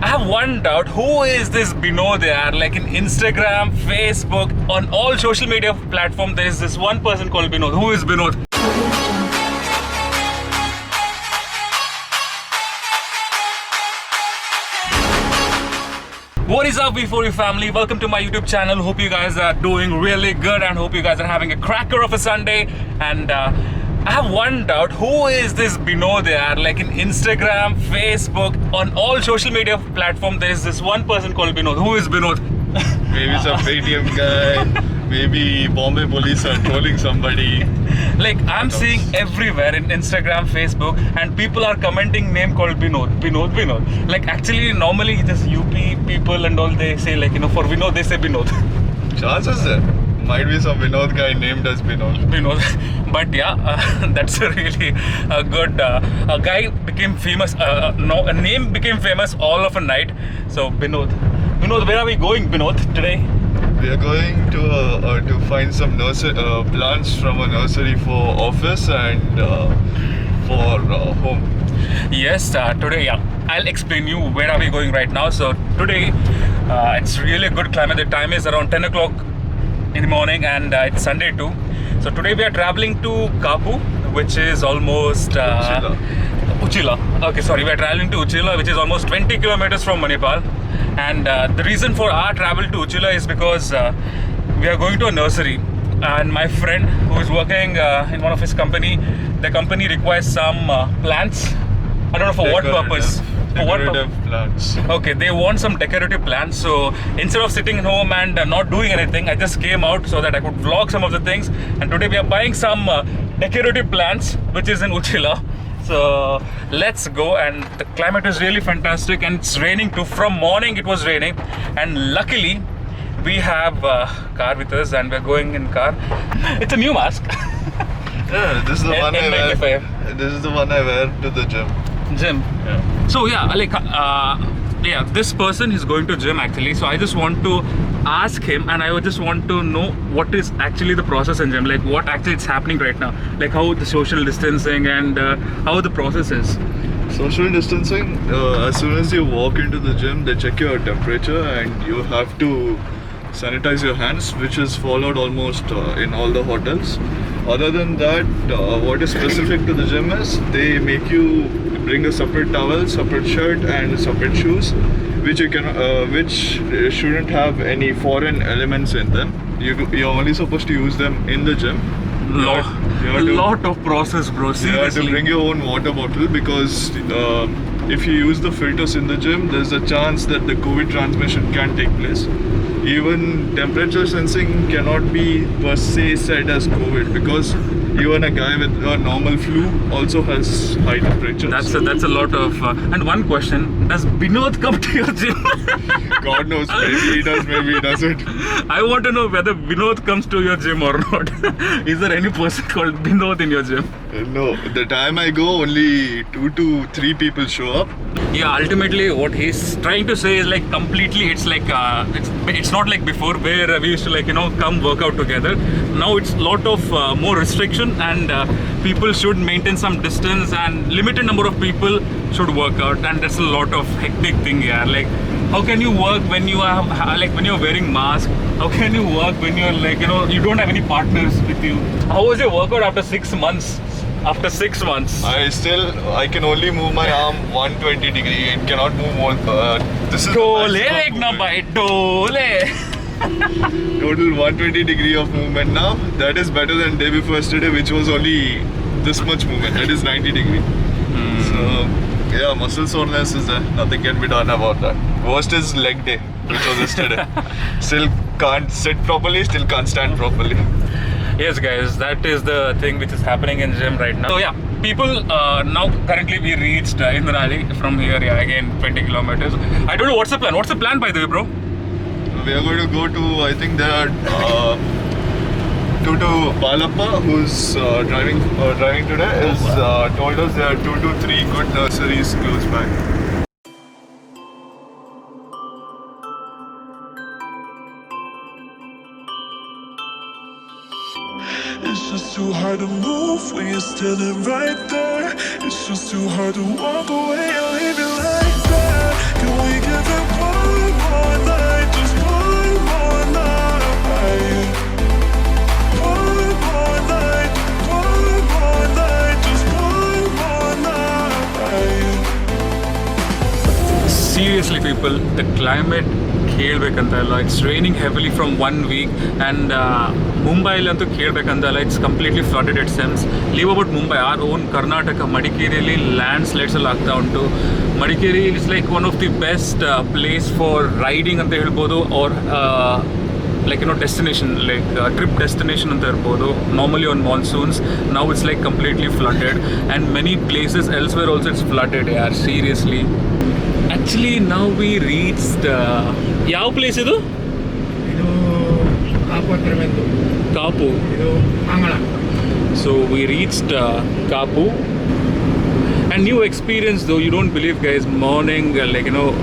have one doubt. Who is this Binod yaar? Like in Instagram, Facebook, on all social media platforms, there is this one person called Binod. Who is Binod? What is up, V4U family? Welcome to my YouTube channel. Hope you guys are doing really good and hope you guys are having a cracker of a Sunday. And I have one doubt. Who is this Binod yaar? Like in Instagram, Facebook, on all social media platforms, there is this one person called Binod. Who is Binod? Maybe some Paytm guy. Maybe Bombay police are trolling somebody. Like I'm seeing everywhere in Instagram, Facebook, and people are commenting name called Binod, Binod, Binod. Like actually, normally just UP people and all, they say like, for Binod they say Binod. Chances there. Might be some Vinod guy named as Binod. Binod. But yeah, that's a really good. A guy became famous. A name became famous all of a night. So Binod. Binod, where are we going, Binod, today? We are going to find some plants from a nursery for office and for home. Yes, today, yeah, I'll explain you where are we going right now. So today, it's really good climate. The time is around 10 o'clock in the morning and it's Sunday too. So today we are traveling to Kapu, which is almost Uchila. Okay, sorry, we are traveling to Uchila, which is almost 20 kilometers from Manipal. And the reason for our travel to Uchila is because we are going to a nursery. And my friend who is working in one of his company, the company requires some plants. I don't know for what purpose. Decorative plants. Okay, they want some decorative plants. So instead of sitting at home and not doing anything, I just came out so that I could vlog some of the things. And today we are buying some decorative plants, which is in Uchila. So let's go. And the climate is really fantastic and it's raining too. From morning it was raining, and luckily we have a car with us and we're going in car. It's a new mask. Yeah, this is the one I wear. N95. This is the one I wear to the gym. Yeah. So yeah, like yeah, this person is going to gym actually. So I just want to ask him, and I would just want to know what is actually the process in gym, like what actually is happening right now, like how the social distancing and how the process is. Social distancing, as soon as you walk into the gym, they check your temperature and you have to sanitize your hands, which is followed almost in all the hotels. Other than that, what is specific to the gym is they make you bring a separate towel, separate shirt and separate shoes, which you can, which shouldn't have any foreign elements in them. You're only supposed to use them in the gym. Lot of process, bro. Seriously. You have to bring your own water bottle because if you use the filters in the gym, there's a chance that the COVID transmission can take place. Even temperature sensing cannot be per se said as COVID, because even a guy with a normal flu also has high temperature. That's a lot of. And one question: does Binod come to your gym? God knows, maybe he does, maybe he doesn't. I want to know whether Binod comes to your gym or not. Is there any person called Binod in your gym? No, the time I go, only 2 to 3 people show up. Yeah, ultimately what he's trying to say is like completely, it's like it's not like before where we used to like come work out together. Now it's lot of more restriction, and people should maintain some distance, and limited number of people should work out, and that's a lot of hectic thing. Yeah, like how can you work when you are like when you're wearing mask? How can you work when you're like you don't have any partners with you? How was your workout after 6 months? After 6 months, I can only move my arm 120 degree. It cannot move more. This is Total 120 degree of movement now. That is better than day before yesterday, which was only this much movement. That is 90 degree. So yeah, muscle soreness is there. Nothing can be done about that. Worst is leg day, which was yesterday. Still can't sit properly. Still can't stand properly. Yes guys, that is the thing which is happening in gym right now. So yeah, people now currently we reached Indrali from here, yeah, again 20 kilometers. I don't know what's the plan. What's the plan by the way, bro? We are going to go to, I think there are to Balappa, who's driving today, is told us there are 2 to 3 good nurseries close by. It's just too hard to move when you're standing right there. It's just too hard to walk away and leave it like that. Can we get seriously people, the climate ಕೇಳಬೇಕಂತಲ್ಲ, it's raining heavily from 1 week and ಮುಂಬೈಲಂತೂ ಕೇಳಬೇಕಂತಲ್ಲ, it's completely flooded at Sims. Leave about Mumbai, our own Karnataka ಮಡಿಕೇರಿಯಲ್ಲಿ ಲ್ಯಾಂಡ್ಸ್ಲೈಡ್ಸ್ ಎಲ್ಲ ಆಗ್ತಾ ಉಂಟು. Madikeri is like one of the best place for riding ಅಂತ ಹೇಳ್ಬೋದು, or like destination, like trip destination anta irbodu normally on monsoons. Now it's like completely flooded and many places elsewhere also it's flooded. Yeah, seriously. Actually now we reached yav place idu Kapu. So we reached Kapu, and new experience though, you don't believe guys. Morning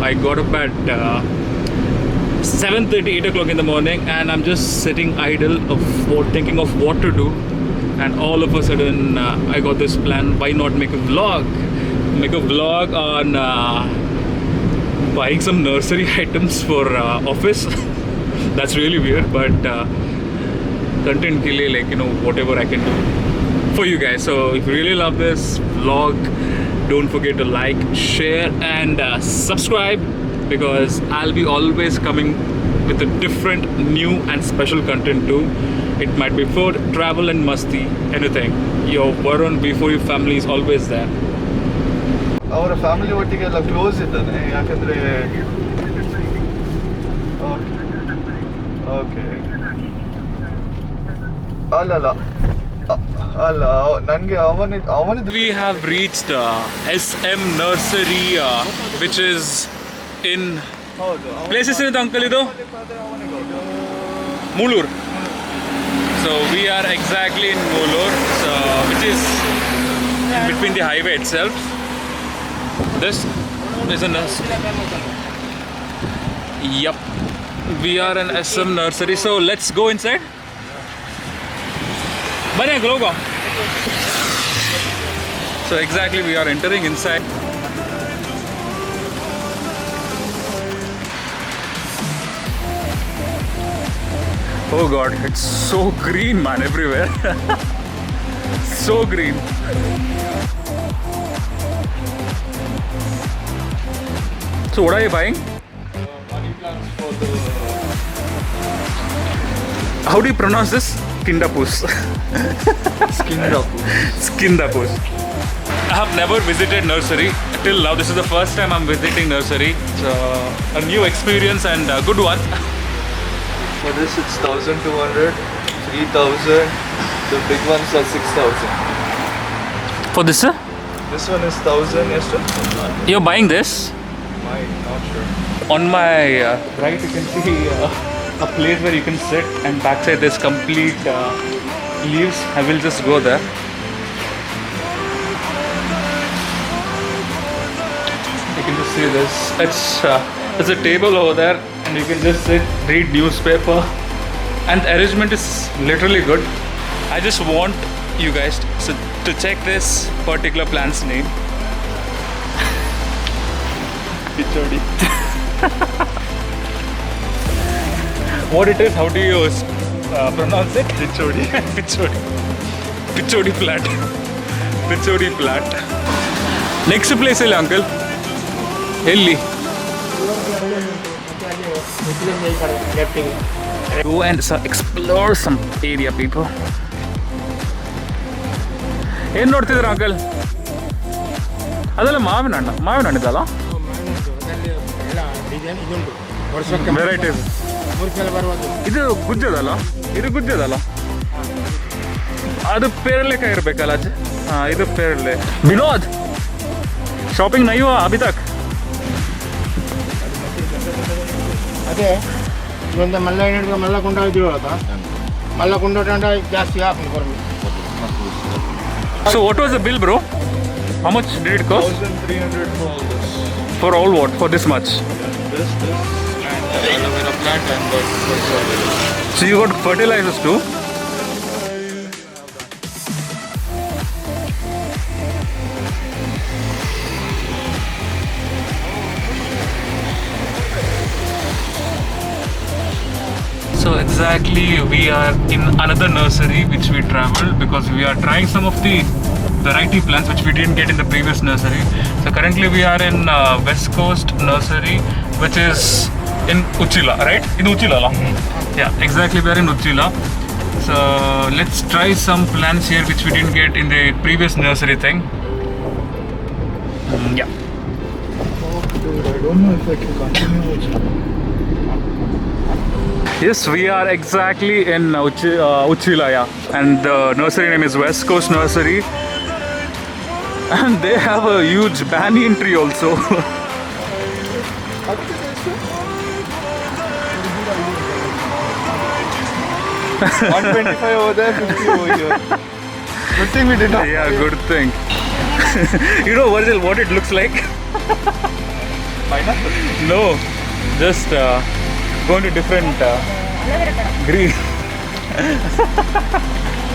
I got up at 7:30, 8 o'clock in the morning, and I'm just sitting idle thinking of what to do, and all of a sudden I got this plan, why not make a vlog on buying some nursery items for office. That's really weird, but content ke liye, whatever I can do for you guys. So if you really love this vlog, don't forget to like, share and subscribe, because I'll be always coming with a different, new and special content too. It might be food, travel and masti, anything. Your Varun before your family is always there. ಅವರ family ಒಟ್ಟಿಗೆಲ್ಲ close ಇದ್ದಾನೆ, ಯಾಕಂದರೆ okay ಅಲ್ಲ ನನಗೆ ಅವನಿದ್ದು. We have reached SM Nursery, which is in places in uncle idu Mulur. So we are exactly in Mulur, so which is in between the highway itself. This is a nursery. Yup, we are in SM Nursery. So let's go inside. Bane logo. So exactly we are entering inside. Oh god, it's so green man everywhere. So green. So what are you buying? Money plants for the... How do you pronounce this? Skindapus. Skindapus. I have never visited nursery till now. This is the first time I'm visiting nursery. So a new experience and a good one. For this it's 1,200, 3,000. The big ones are 6,000. For this, sir? This one is 1,000. Yes, sir. You're buying this? Mine, not sure. On my right, you can see a place where you can sit, and backside there's complete leaves. I will just go there. You can just see this. There's a table over there, and you can just sit, read newspaper, and the arrangement is literally good. I just want you guys to check this particular plant's name. Pichodi. What it is? How do you pronounce it? Pichodi. Pichodi plant. Pichodi plant. Next place is uncle. Elli. Go and explore some area, people. ಏನು ನೋಡ್ತಿದ್ರ uncle? ಅದೆಲ್ಲ ಮಾವಿನ ಹಣ್ಣಿದಲ್ಲ? Varieties. ಇದು ಗುಜ್ಜದಲ್ಲ? ಅದು ಪೇರಲೆಕಾಯಿ ಇರಬೇಕಲ್ಲ ಅಜ್ಜಿ? ಹಾಂ, ಇದು ಪೇರಲೆ. ವಿನೋದ್, ಶಾಪಿಂಗ್ ನೈವಾ ಅಭಿ ತಕ್? ಅದೇ ಇವೊಂದು ಮಲ್ಲ ಹಿಡಿದು ಮಲ್ಲ ಕೊಂಡೋಗಿದ್ರು ಮಲ್ಲ ಕೊಂಡೋಟ ಜಾಸ್ತಿ ಹಾಕಿ ಕೊರಮಿ. So what was the bill, bro? How much did it cost? 1,300 for all this. For all what? For this much? This, and the aloe vera plant and the fertilizer. So you got fertilizers too? So exactly we are in another nursery which we traveled because we are trying some of the variety plants which we didn't get in the previous nursery. So currently we are in West Coast Nursery, which is in Uchila, right? In Uchila, yeah, exactly. We are in Uchila. So let's try some plants here which we didn't get in the previous nursery thing. Yeah. Dude, I don't know if I can continue with Yes, we are exactly in Uchila, yeah. And the nursery name is West Coast Nursery. And they have a huge banyan tree also. 125 over there, 50 over here. Good thing we did not. Yeah, good thing. You know, Virgil, what it looks like? Pineapple? No, just going to different green.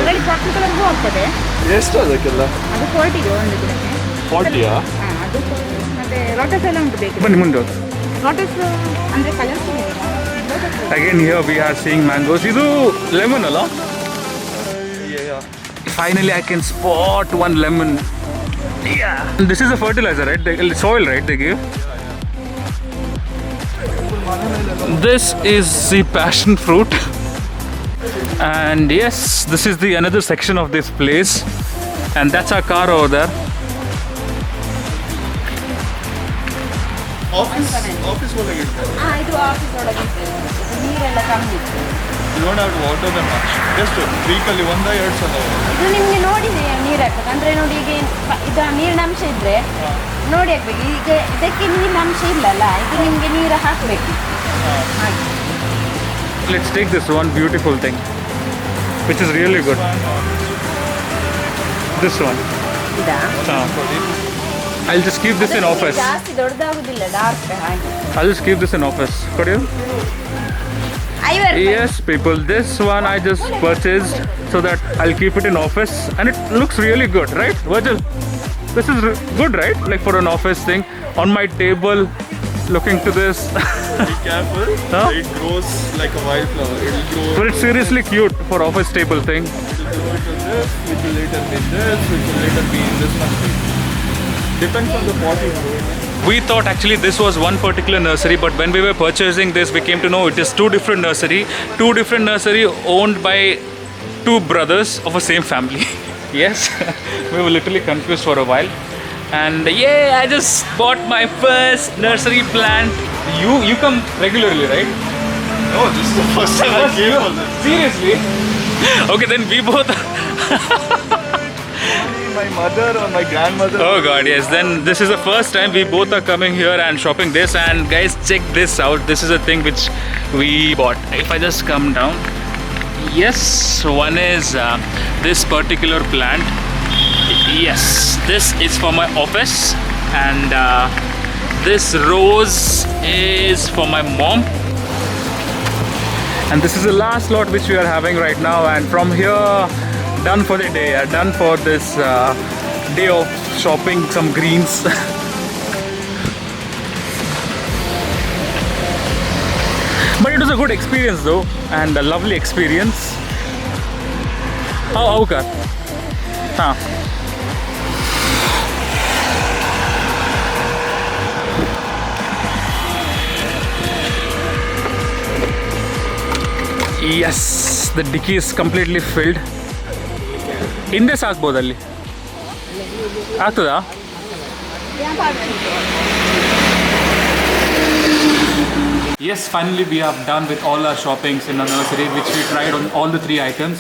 ಅದರಲ್ಲಿ purple ಕಲರ್ಗೂ ಆಗ್ತದೆ. ಎಷ್ಟು ಅದಕ್ಕೆಲ್ಲ? ಅದು 40 ಒಂದು ಗಿಡಕ್ಕೆ. 40ಯಾ? ಅದು ಮತ್ತೆ lotus ಎಲ್ಲ ಉಂಟು ಬೇಕು. ಬನ್ನಿ ಮುಂದೆ. ಲೋಟಸ್ ಅಂದ್ರೆ ಕಲರ್ಫುಲ್ ಇದೆ. Again here we are seeing mangoes. Idu lemon alla? Yeah. Finally I can spot one lemon. Yeah. This is a fertilizer, right? Soil, right? They give. This is the passion fruit. And yes, this is the another section of this place. And that's our car over there. Office ಒಳಗೆ ಇರ್ತಾರೆ. ಇದು office ಒಳಗೆ ನೀರೆಲ್ಲ ಕಮ್ಮಿ ಇತ್ತು. You don't have to water them much. Just weekly 1-2 ಸಲ. ಇದು ನಿಮ್ಗೆ ನೋಡಿ ನೀರು ಹಾಕ್ಬೇಕು ಅಂದ್ರೆ ನೋಡಿ ಈಗ ಇದು ನೀರಿನ ಅಂಶ ಇದ್ರೆ ನೋಡಿ ಹಾಕ್ಬೇಕು. ಈಗ ಇದಕ್ಕೆ ನೀರಿನ ಅಂಶ ಇಲ್ಲಲ್ಲ, ಇದು ನಿಮ್ಗೆ ನೀರು ಹಾಕ್ಬೇಕು. ಹಾಗೆ Let's take this one beautiful thing, which is really good. This one. ಇದಾ I'll just keep this in office. ಜಾಸ್ತಿ ದೊಡ್ಡದಾಗುದಿಲ್ಲ, ಡಾರ್ಕ್ ಹಾಗೆ. I'll just keep this in office. Could you? 5 ರೂಪಾಯಿ. Yes, people. This one I just purchased so that I'll keep it in office, and it looks really good, right, Virgil? This is good, right? Like for an office thing, on my table, looking to this. Be careful. Huh? It grows like a wildflower. It will grow. But it's seriously cute for office table thing. It will grow into this, which will later be this, which will later be in this one. Depends on the pot you grow in. We thought actually this was one particular nursery, but when we were purchasing this, we came to know it is two different nursery owned by two brothers of a same family. Yes, we were literally confused for a while. And yeah, I just bought my first nursery plant. You come regularly, right? No, this is the first time I came on this. Seriously? Okay, then we both. My mother or my grandmother. Oh god, yes. Then this is the first time we both are coming here and shopping this. And guys, check this out. This is a thing which we bought. If I just come down, yes, one is this particular plant. Yes, this is for my office, and this rose is for my mom. And this is the last lot which we are having right now. And from here, done for the day. Done for this day of shopping some greens. But it was a good experience though, and a lovely experience. How ka? Huh. Yes, the dicky is completely filled. ಹಿಂದೆ ಸಾಕ್ಬೋದು ಅಲ್ಲಿ ಆಗ್ತದಾ? Yes, finally we are done with all our shoppings in the nursery, which we tried on all the 3 items.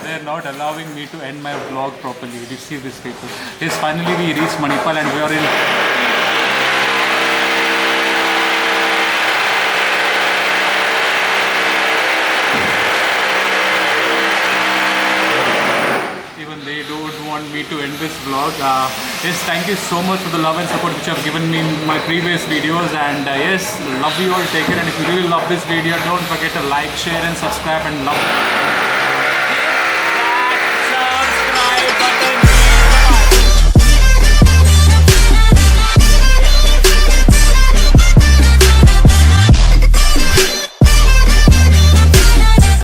They're not allowing me to end my vlog properly. You see these people. Yes, finally we reached Manipal and we are in want me to end this vlog. Yes, thank you so much for the love and support which you have given me in my previous videos, and yes, love you all, take care, and if you really love this video, don't forget to like, share and subscribe, and love